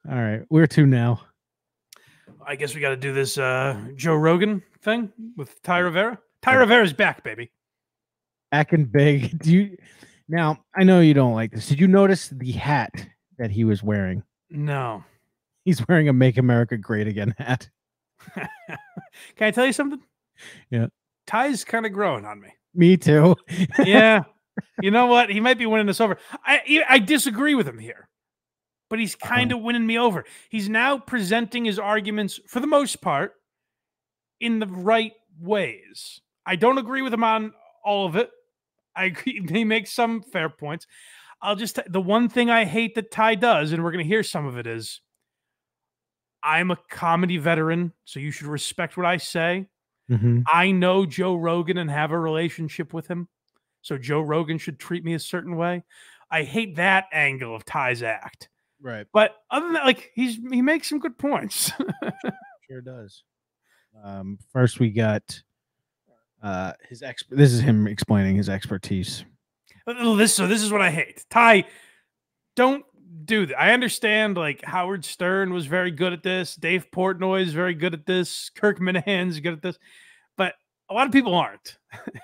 All right, where to now? I guess we got to do this Joe Rogan thing with Ty Rivera. Ty Rivera's back, baby. Back and big. Do you now? I know you don't like this. Did you notice the hat that he was wearing? No. He's wearing a "Make America Great Again" hat. Can I tell you something? Yeah. Ty's kind of growing on me. Me too. Yeah. You know what? He might be winning us over. I disagree with him here, but he's kind of winning me over. He's now presenting his arguments, for the most part, in the right ways. I don't agree with him on all of it. He makes some fair points. The one thing I hate that Ty does, and we're going to hear some of it, is I'm a comedy veteran, so you should respect what I say. Mm-hmm. I know Joe Rogan and have a relationship with him, so Joe Rogan should treat me a certain way. I hate that angle of Ty's act. Right. But other than that, like he makes some good points. Sure does. First we got this is him explaining his expertise. This is what I hate. Ty, don't do that. I understand like Howard Stern was very good at this. Dave Portnoy is very good at this. Kirk Minahan's good at this. But a lot of people aren't.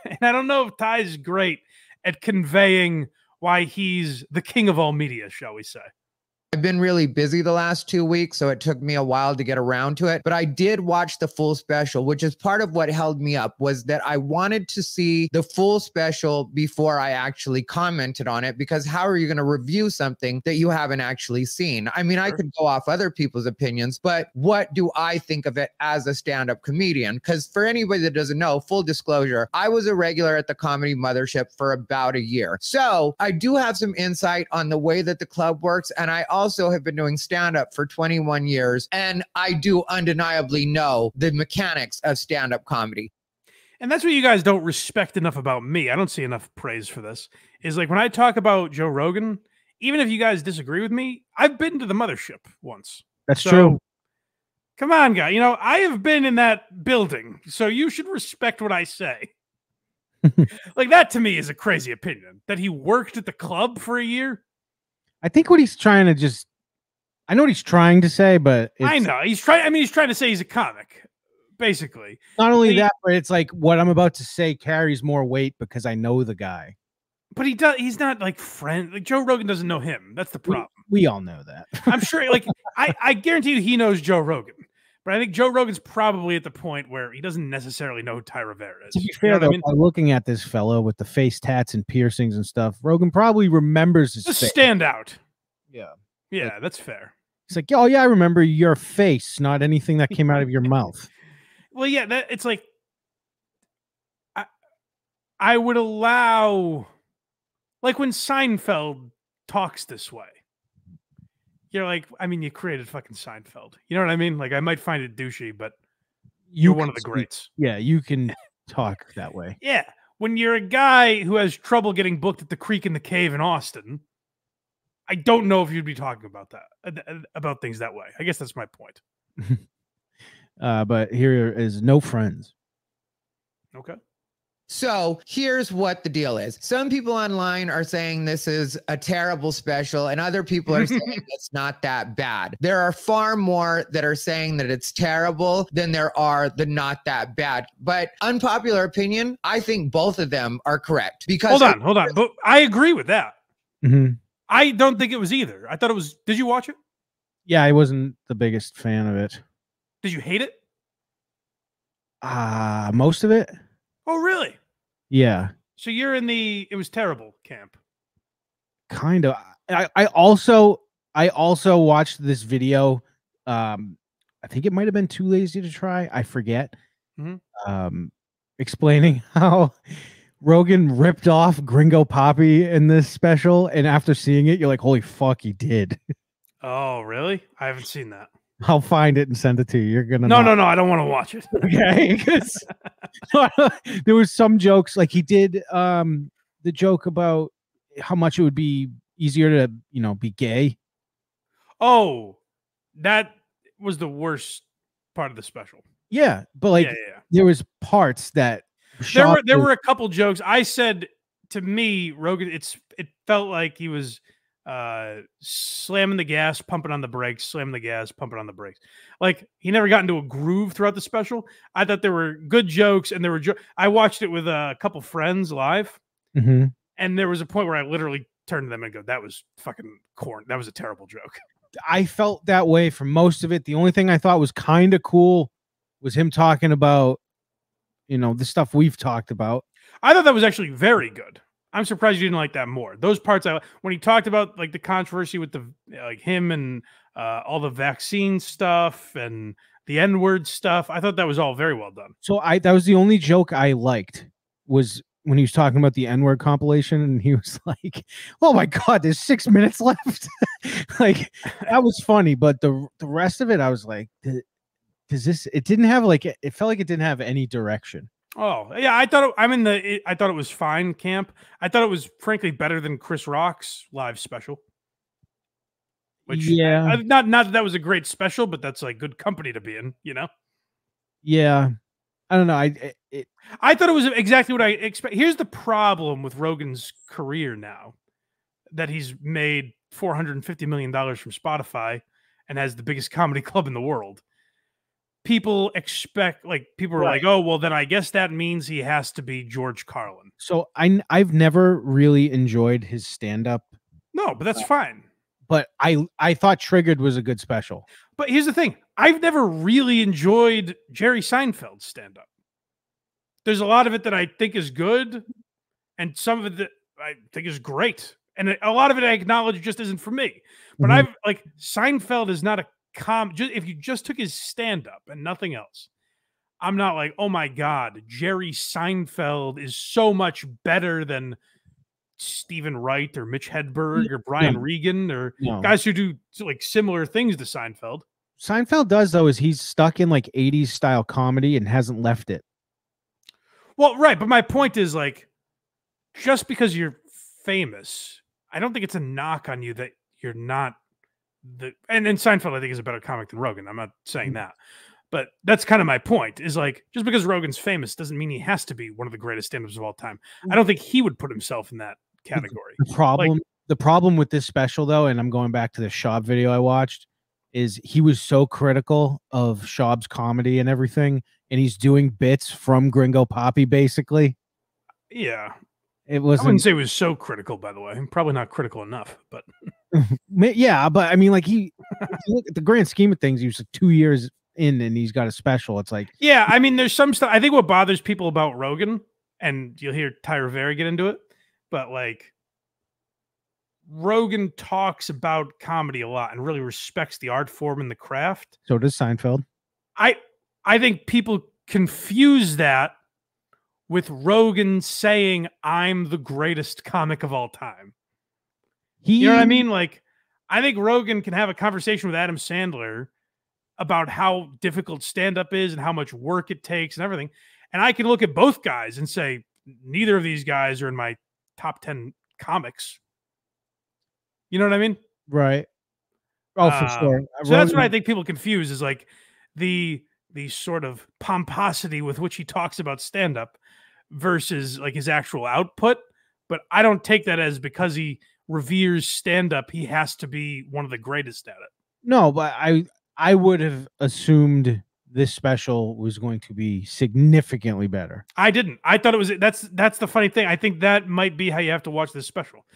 And I don't know if Ty's great at conveying why he's the king of all media, shall we say. I've been really busy the last 2 weeks, so it took me a while to get around to it. But I did watch the full special, which is part of what held me up, was that I wanted to see the full special before I actually commented on it, because how are you going to review something that you haven't actually seen? I mean, I could go off other people's opinions, but what do I think of it as a stand-up comedian? Because for anybody that doesn't know, full disclosure, I was a regular at the Comedy Mothership for about a year. So I do have some insight on the way that the club works, and I also have been doing stand-up for 21 years, and I do undeniably know the mechanics of stand-up comedy. And that's what you guys don't respect enough about me. I don't see enough praise for this. Is like when I talk about Joe Rogan, even if you guys disagree with me, I've been to the mothership once. That's true. Come on, guy. You know, I have been in that building, so you should respect what I say. Like that to me is a crazy opinion. That he worked at the club for a year. I think what he's trying to I know what he's trying to say, but I know he's trying. I mean, he's trying to say he's a comic, basically. Not only that, but it's like what I'm about to say carries more weight because I know the guy. But he does. He's not like friend. Like Joe Rogan doesn't know him. That's the problem. We all know that. I'm sure. Like I guarantee you, he knows Joe Rogan. But I think Joe Rogan's probably at the point where he doesn't necessarily know who Ty Rivera is. To be fair, though, by looking at this fellow with the face tats and piercings and stuff, Rogan probably remembers his face. Stand out. Yeah. Yeah, like, that's fair. It's like, oh, yeah, I remember your face, not anything that came out of your mouth. Well, yeah, it's like I would allow, like when Seinfeld talks this way. You're like, I mean, you created fucking Seinfeld. You know what I mean? Like, I might find it douchey, but you're one of the greats. Yeah, you can talk that way. Yeah. When you're a guy who has trouble getting booked at the Creek in the Cave in Austin, I don't know if you'd be talking about that, about things that way. I guess that's my point. But here is no friends. Okay. So here's what the deal is. Some people online are saying this is a terrible special, and other people are saying it's not that bad. There are far more that are saying that it's terrible than there are the not that bad. But unpopular opinion, I think both of them are correct. Because hold on. But I agree with that. Mm-hmm. I don't think it was either. I thought it was. Did you watch it? Yeah, I wasn't the biggest fan of it. Did you hate it? Most of it. Oh, really? Yeah. So you're in the it was terrible camp. Kind of. I also watched this video. I think it might have been Too Lazy to Try. I forget. Mm-hmm. Explaining how Rogan ripped off Gringo Poppy in this special, and after seeing it, you're like, "Holy fuck, he did!" Oh, really? I haven't seen that. I'll find it and send it to you. You're gonna no. I don't want to watch it. Okay, because there was some jokes like he did the joke about how much it would be easier to be gay. Oh, that was the worst part of the special. Yeah, but like there was parts that there were a couple jokes. I said to me, Rogan, it felt like he was slamming the gas, pumping on the brakes, slamming the gas, pumping on the brakes. Like, he never got into a groove throughout the special. I thought there were good jokes, and there were I watched it with a couple friends live, and there was a point where I literally turned to them and go, "That was fucking corn. That was a terrible joke." I felt that way for most of it. The only thing I thought was kind of cool was him talking about, you know, the stuff we've talked about. I thought that was actually very good. I'm surprised you didn't like that more. Those parts, when he talked about like the controversy with the like him and all the vaccine stuff and the N-word stuff, I thought that was all very well done. So that was the only joke I liked, was when he was talking about the N-word compilation, and he was like, "Oh my God, there's 6 minutes left." Like, that was funny, but the rest of it, I was like, does this? It didn't have like, it felt like it didn't have any direction. Oh yeah, I thought I thought it was fine camp. I thought it was frankly better than Chris Rock's live special. Which, yeah, not that was a great special, but that's like good company to be in, you know. Yeah, I don't know. I thought it was exactly what I expect. Here's the problem with Rogan's career now, that he's made $450 million from Spotify and has the biggest comedy club in the world. People expect, like, people are like, "Oh, well, then I guess that means he has to be George Carlin." So I've never really enjoyed his stand-up. No, but that's fine. But I thought Triggered was a good special. But here's the thing. I've never really enjoyed Jerry Seinfeld's stand-up. There's a lot of it that I think is good, and some of it that I think is great. And a lot of it I acknowledge just isn't for me. But I've like, Seinfeld is not a if you just took his stand-up and nothing else, I'm not like, "Oh my God, Jerry Seinfeld is so much better than Stephen Wright or Mitch Hedberg or Brian Regan or guys who do like similar things to Seinfeld." Seinfeld does, though, is he's stuck in like 80s style comedy and hasn't left it. Well, right. But my point is, like, just because you're famous, I don't think it's a knock on you that you're not and Seinfeld, I think, is a better comic than Rogan. I'm not saying that, but that's kind of my point, is like, just because Rogan's famous doesn't mean he has to be one of the greatest stand-ups of all time. I don't think he would put himself in that category. The problem with this special, though, and I'm going back to the Schaub video I watched, is he was so critical of Schaub's comedy and everything, and he's doing bits from Gringo Poppy, basically. Yeah. It wasn't. I wouldn't say it was so critical, by the way. Probably not critical enough, but yeah, but I mean, like, if you look at the grand scheme of things, he was like 2 years in and he's got a special. It's like, yeah, I mean, there's some stuff. I think what bothers people about Rogan, and you'll hear Ty Rivera get into it, but like, Rogan talks about comedy a lot and really respects the art form and the craft. So does Seinfeld. I think people confuse that with Rogan saying, "I'm the greatest comic of all time." You know what I mean? Like, I think Rogan can have a conversation with Adam Sandler about how difficult stand-up is and how much work it takes and everything. And I can look at both guys and say, neither of these guys are in my top 10 comics. You know what I mean? Right. Oh, for sure. So that's what I think people confuse, is like the sort of pomposity with which he talks about stand-up versus like his actual output. But I don't take that as, because he reveres stand-up, he has to be one of the greatest at it. No, but I would have assumed this special was going to be significantly better. I didn't. I thought it was, that's the funny thing. I think that might be how you have to watch this special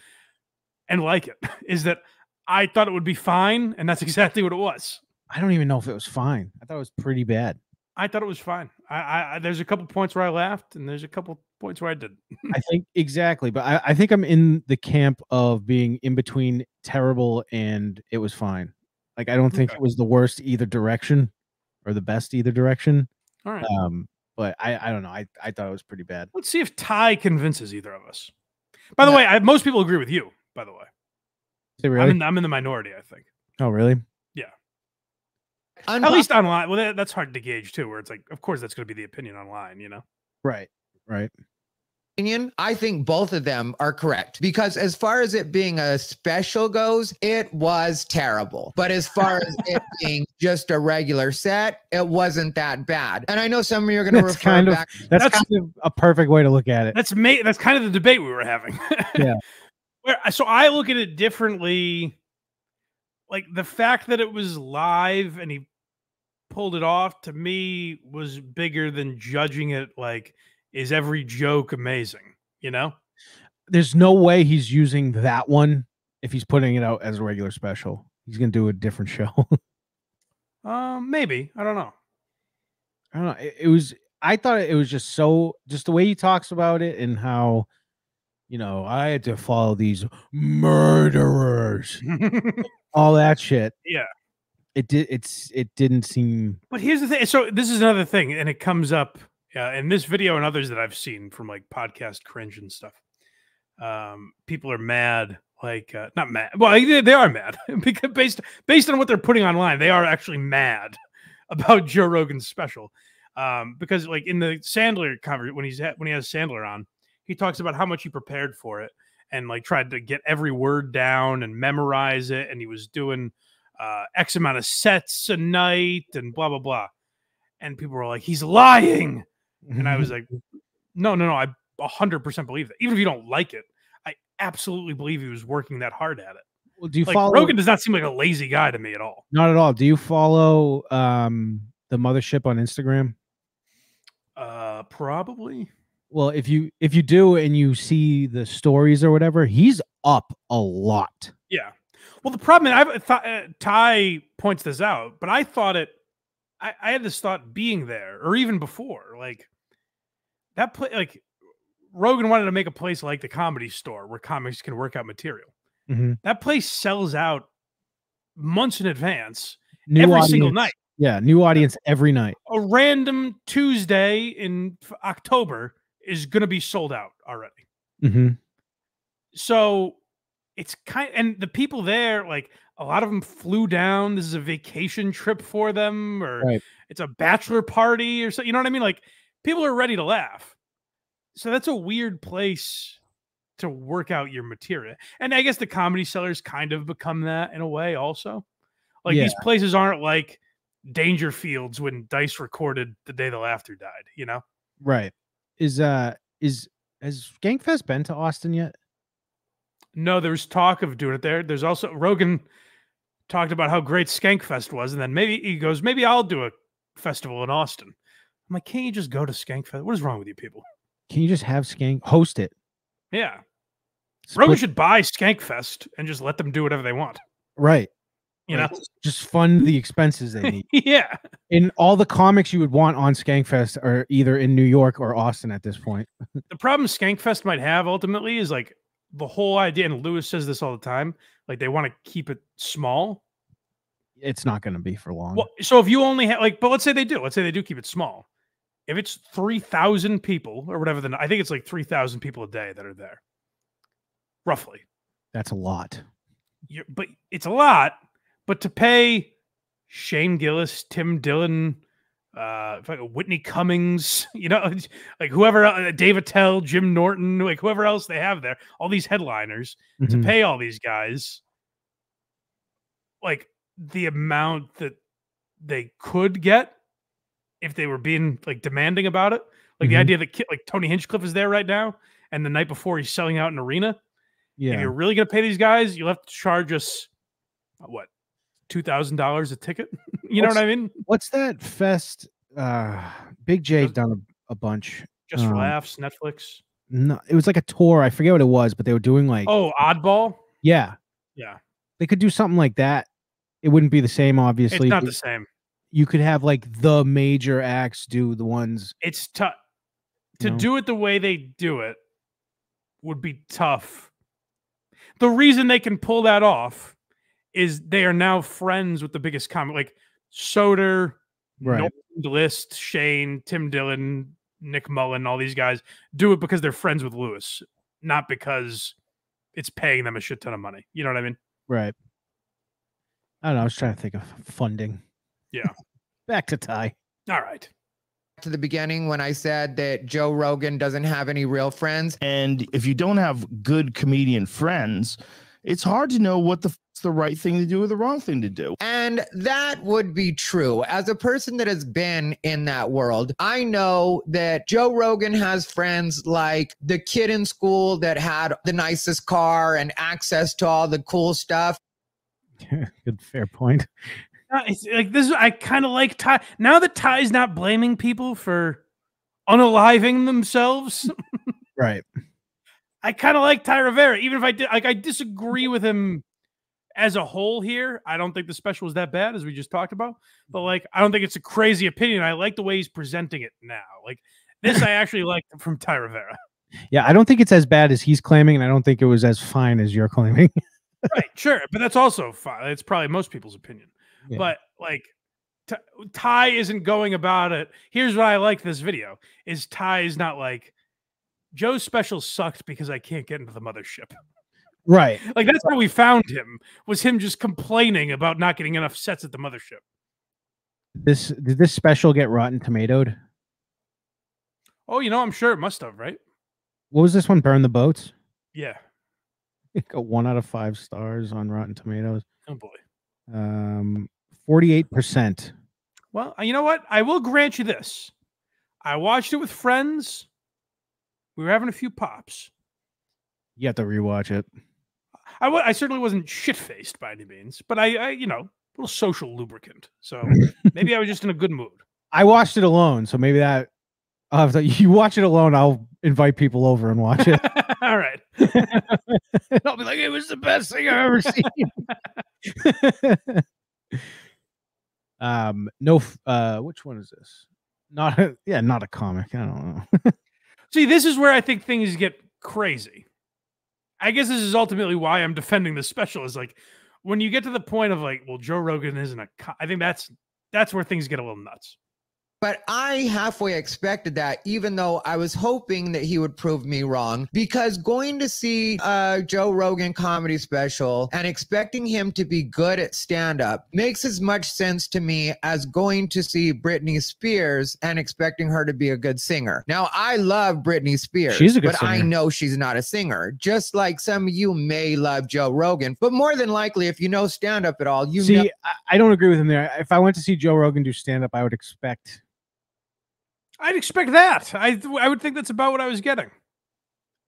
and like it, is that I thought it would be fine, and that's exactly what it was. I don't even know if it was fine. I thought it was pretty bad. I thought it was fine. I there's a couple points where I laughed, and there's a couple points where I didn't. I think exactly, but I think I'm in the camp of being in between terrible and it was fine. Like, I don't think it was the worst either direction or the best either direction. All right. But I don't know. I thought it was pretty bad. Let's see if Ty convinces either of us. By the way, most people agree with you, by the way. Really? I'm in the minority, I think. Oh, really? Yeah. At least online. Well, that's hard to gauge too, where it's like, of course, that's going to be the opinion online, you know? Right. Opinion, I think both of them are correct, because as far as it being a special goes, it was terrible. But as far as it being just a regular set, it wasn't that bad. And I know some of you are going to refer back. That's kind of a perfect way to look at it. That's kind of the debate we were having. Yeah. So I look at it differently. Like the fact that it was live and he pulled it off to me was bigger than judging it. Like, is every joke amazing? You know? There's no way he's using that one if he's putting it out as a regular special. He's gonna do a different show. Maybe. I don't know. I don't know. It was. I thought it was just the way he talks about it and how, I had to follow these murderers, all that shit. Yeah. It didn't seem. But here's the thing. So this is another thing, and it comes up in this video and others that I've seen from like podcast cringe and stuff. People are mad, like not mad. Well, they are mad because based on what they're putting online, they are actually mad about Joe Rogan's special. Because like in the Sandler conversation, when he has Sandler on, he talks about how much he prepared for it and like tried to get every word down and memorize it, and he was doing X amount of sets a night and blah blah blah. And people were like, he's lying, and I was like, no, I 100% believe that. Even if you don't like it, I absolutely believe he was working that hard at it. Well, do you like, follow Rogan? Does not seem like a lazy guy to me at all. Not at all. Do you follow the mothership on Instagram? Probably. Well, if you do and you see the stories or whatever, he's up a lot. Yeah. Well, the problem, and I thought Ty points this out, but I thought it. I had this thought being there, or even before, like that play. Like Rogan wanted to make a place like the Comedy Store where comics can work out material. Mm-hmm. That place sells out months in advance, new every audience, single night. Yeah, new audience every night. A random Tuesday in October is going to be sold out already. Mm-hmm. So it's and the people there, like a lot of them flew down. This is a vacation trip for them, or it's a bachelor party or something. You know what I mean? Like people are ready to laugh. So that's a weird place to work out your material. And I guess the Comedy Sellers kind of become that in a way also. Like these places aren't like Dangerfields when Dice recorded The Day the Laughter Died, you know? Right. Has Skankfest been to Austin yet? No, there was talk of doing it there. There's also Rogan talked about how great Skankfest was, and then maybe I'll do a festival in Austin. I'm like, can't you just go to Skankfest? What is wrong with you people? Can you just have Skank host it? Yeah. Rogan should buy Skankfest and just let them do whatever they want. Right. You know, just fund the expenses they need. Yeah. And all the comics you would want on Skankfest are either in New York or Austin at this point. The problem Skankfest might have ultimately is like the whole idea, and Lewis says this all the time, like they want to keep it small. It's not going to be for long. Well, so if you only have but let's say they do keep it small. If it's 3,000 people or whatever, then I think it's like 3,000 people a day that are there. Roughly. That's a lot. But it's a lot. But to pay Shane Gillis, Tim Dillon, Whitney Cummings, like whoever, Dave Attell, Jim Norton, like whoever else they have there, all these headliners, to pay all these guys, like the amount that they could get if they were being like demanding about it, like the idea that like Tony Hinchcliffe is there right now, and the night before he's selling out an arena. Yeah, if you're really gonna pay these guys, you'll have to charge us what? $2,000 a ticket. You know what I mean? What's that fest? Big J's done a bunch. Just for Laughs, Netflix. No, it was like a tour. I forget what it was, but they were doing like Oddball. Yeah. They could do something like that. It wouldn't be the same, obviously. It's not the same. You could have like the major acts do the ones. It's tough to do it the way they do it. Would be tough. The reason they can pull that off is they are now friends with the biggest comic, like Soder, right? List, Shane, Tim Dillon, Nick Mullen, all these guys do it because they're friends with Lewis, not because it's paying them a shit ton of money. You know what I mean? Right. I don't know. I was trying to think of funding. Yeah. Back to Ty. All right. To the beginning when I said that Joe Rogan doesn't have any real friends. And if you don't have good comedian friends, it's hard to know what the the right thing to do or the wrong thing to do. And that would be true. As a person that has been in that world, I know that Joe Rogan has friends like the kid in school that had the nicest car and access to all the cool stuff. Good, fair point. It's like this. I kind of like Ty. Now that Ty's not blaming people for unaliving themselves, Right. I kind of like Ty Rivera, even if I disagree with him as a whole here. I don't think the special was that bad, as we just talked about. But like, I don't think it's a crazy opinion. I like the way he's presenting it now. Like this, I actually like from Ty Rivera. Yeah, I don't think it's as bad as he's claiming, and I don't think it was as fine as you're claiming. Right, sure, but that's also fine. It's probably most people's opinion. Yeah. But like, Ty isn't going about it. Here's what I like this video: is Ty is not like Joe's special sucked because I can't get into the mothership. Right. Like that's how we found him, was him just complaining about not getting enough sets at the mothership. Did this special get Rotten Tomatoed? Oh, I'm sure it must have, right? What was this one? Burn the Boats? Yeah. It got 1 out of 5 stars on Rotten Tomatoes. Oh boy. 48%. Well, you know what? I will grant you this. I watched it with friends. We were having a few pops. You have to rewatch it. I certainly wasn't shit-faced by any means, but I a little social lubricant. So maybe I was just in a good mood. I watched it alone, so maybe that. You watch it alone, I'll invite people over and watch it. All right. I'll be like, it was the best thing I've ever seen. Which one is this? Not a comic. I don't know. See, this is where I think things get crazy. I guess this is ultimately why I'm defending the special, is like when you get to the point of like, well, Joe Rogan isn't I think that's where things get a little nuts. But I halfway expected that, even though I was hoping that he would prove me wrong, because going to see a Joe Rogan comedy special and expecting him to be good at stand-up makes as much sense to me as going to see Britney Spears and expecting her to be a good singer. Now, I love Britney Spears, she's a good but singer. I know she's not a singer, just like some of you may love Joe Rogan. But more than likely, if you know stand-up at all, I don't agree with him there. If I went to see Joe Rogan do stand-up, I'd expect that. I would think that's about what I was getting.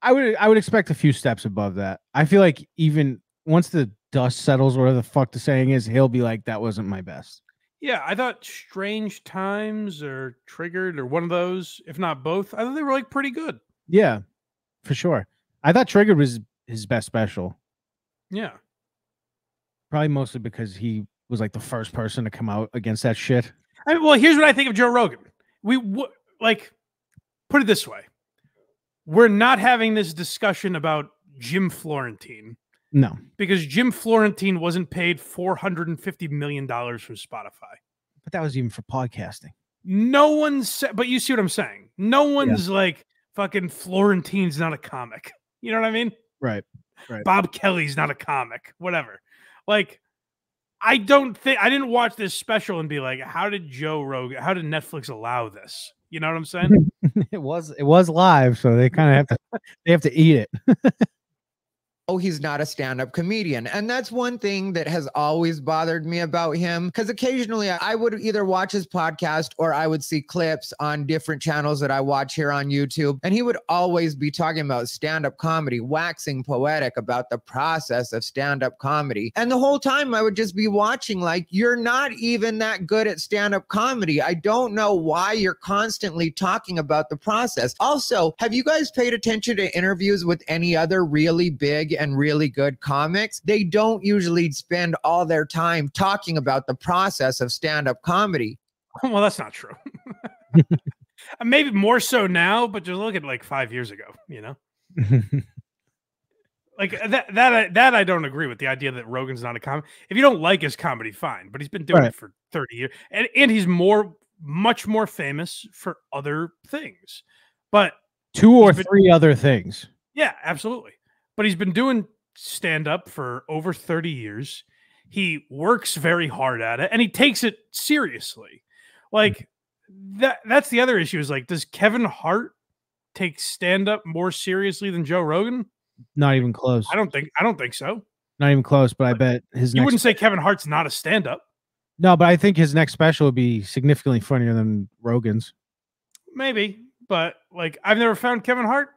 I would expect a few steps above that. I feel like even once the dust settles, whatever the fuck the saying is, he'll be like, that wasn't my best. Yeah, I thought Strange Times or Triggered or one of those, if not both, I thought they were like pretty good. Yeah, for sure. I thought Triggered was his best special. Yeah. Probably mostly because he was like the first person to come out against that shit. Well, here's what I think of Joe Rogan. Put it this way. We're not having this discussion about Jim Florentine. No. Because Jim Florentine wasn't paid $450 million from Spotify. But that was even for podcasting. No one's, but you see what I'm saying? No one's like, fucking Florentine's not a comic. You know what I mean? Right. Bob Kelly's not a comic. Whatever. Like, I didn't watch this special and be like, how did Netflix allow this? You know what I'm saying? It was live, so they kind of have to eat it. Oh, he's not a stand-up comedian. And that's one thing that has always bothered me about him, because occasionally I would either watch his podcast or I would see clips on different channels that I watch here on YouTube. And he would always be talking about stand-up comedy, waxing poetic about the process of stand-up comedy. And the whole time I would just be watching like, you're not even that good at stand-up comedy. I don't know why you're constantly talking about the process. Also, have you guys paid attention to interviews with any other really big and really good comics? They don't usually spend all their time talking about the process of stand-up comedy. Well, that's not true. Maybe more so now, but just look at like 5 years ago, you know? Like that I don't agree with, the idea that Rogan's not a comic. If you don't like his comedy, fine, but he's been doing it for 30 years. And he's much more famous for other things. But 2 or 3 other things. Yeah, absolutely. But he's been doing stand-up for over 30 years. He works very hard at it, and he takes it seriously. Like, that's the other issue, is like, does Kevin Hart take stand-up more seriously than Joe Rogan? Not even close. I don't think so. Not even close, but I bet his You next wouldn't say Kevin Hart's not a stand-up. No, but I think his next special would be significantly funnier than Rogan's. Maybe, but like I've never found Kevin Hart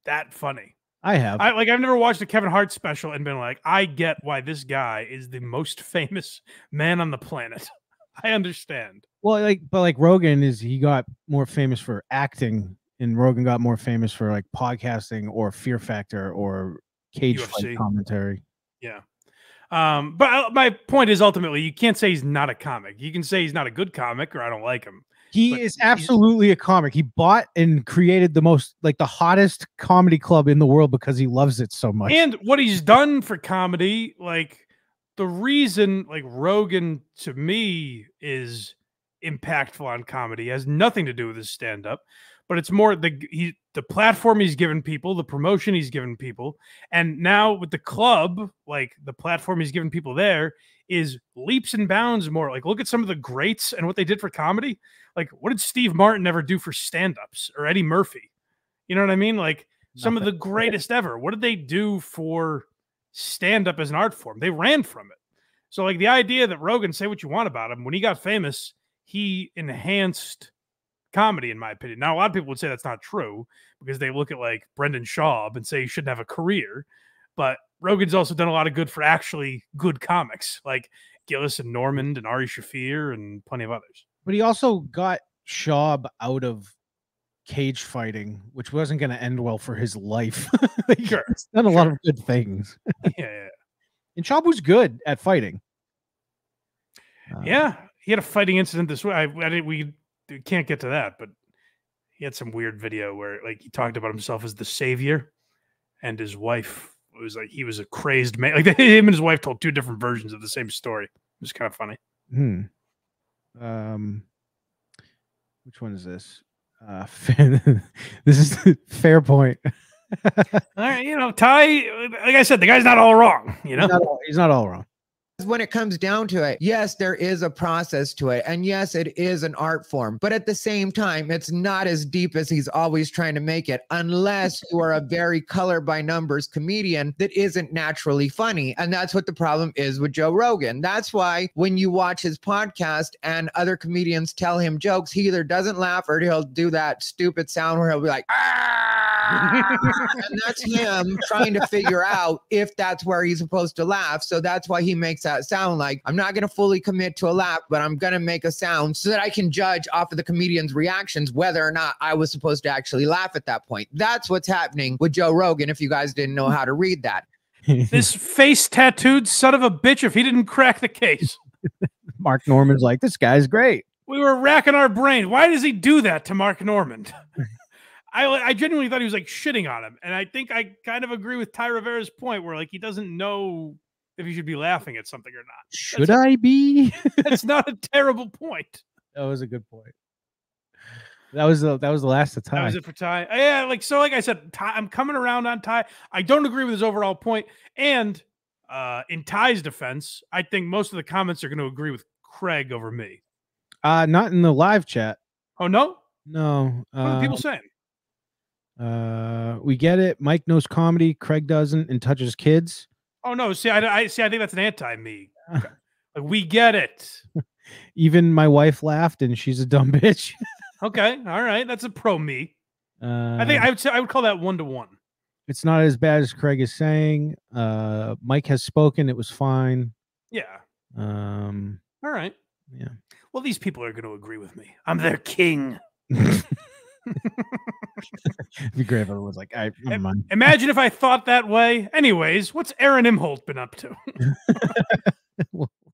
that funny. I have. I've never watched a Kevin Hart special and been like, I get why this guy is the most famous man on the planet. I understand. Well, but Rogan he got more famous for acting, and Rogan got more famous for like podcasting or Fear Factor or cage fight commentary. Yeah. But my point is ultimately you can't say he's not a comic. You can say he's not a good comic or I don't like him. He is absolutely a comic. He bought and created the hottest comedy club in the world because he loves it so much. And what he's done for comedy, the reason Rogan to me is impactful on comedy has nothing to do with his stand-up, but it's more the platform he's given people, the promotion he's given people, and now with the club, the platform he's given people there is leaps and bounds more. Look at some of the greats and what they did for comedy. What did Steve Martin ever do for stand-ups or Eddie Murphy? You know what I mean? Some of the greatest ever. What did they do for stand-up as an art form? They ran from it. So the idea that Rogan, say what you want about him, when he got famous, he enhanced comedy, in my opinion. Now, a lot of people would say that's not true because they look at Brendan Schaub and say he shouldn't have a career. But Rogan's also done a lot of good for actually good comics like Gillis and Normand and Ari Shaffir and plenty of others. But he also got Schaub out of cage fighting, which wasn't going to end well for his life. Sure. He's done a lot of good things. Yeah. And Schaub was good at fighting. Yeah. He had a fighting incident this way. We can't get to that, but he had some weird video where he talked about himself as the savior and his wife was he was a crazed man. Him and his wife told two different versions of the same story. It was kind of funny. Which one is this? This is Fair Point. All right, Ty, like I said, the guy's not all wrong, He's not all wrong. When it comes down to it, yes, there is a process to it. And yes, it is an art form. But at the same time, it's not as deep as he's always trying to make it, unless you are a very color by numbers comedian that isn't naturally funny. And that's what the problem is with Joe Rogan. That's why when you watch his podcast and other comedians tell him jokes, he either doesn't laugh or he'll do that stupid sound where he'll be like, and that's him trying to figure out if that's where he's supposed to laugh. So that's why he makes that sound like, I'm not going to fully commit to a laugh, but I'm going to make a sound so that I can judge off of the comedian's reactions whether or not I was supposed to actually laugh at that point. That's what's happening with Joe Rogan, if you guys didn't know how to read that. This face tattooed son of a bitch, if he didn't crack the case. Mark Norman's like, this guy's great. We were racking our brain. Why does he do that to Mark Normand? I genuinely thought he was shitting on him. And I think I kind of agree with Ty Rivera's point where he doesn't know if he should be laughing at something or not. Should I be? That's not a terrible point. That was a good point. That was the last of Ty. That was it for Ty. Yeah, like I said, Ty, I'm coming around on Ty. I don't agree with his overall point. And in Ty's defense, I think most of the comments are going to agree with Craig over me. Not in the live chat. Oh, no? No. What are the people saying? We get it. Mike knows comedy. Craig doesn't and touches kids. Oh no! See, I think that's an anti-me. We get it. Even my wife laughed, and she's a dumb bitch. Okay, all right, that's a pro me. I think I would call that 1-to-1. It's not as bad as Craig is saying. Mike has spoken. It was fine. Yeah. All right. Yeah. Well, these people are going to agree with me. I'm their king. It'd be great if everyone was like, never mind. Imagine if I thought that way. Anyways, what's Aaron Imholt been up to? Well,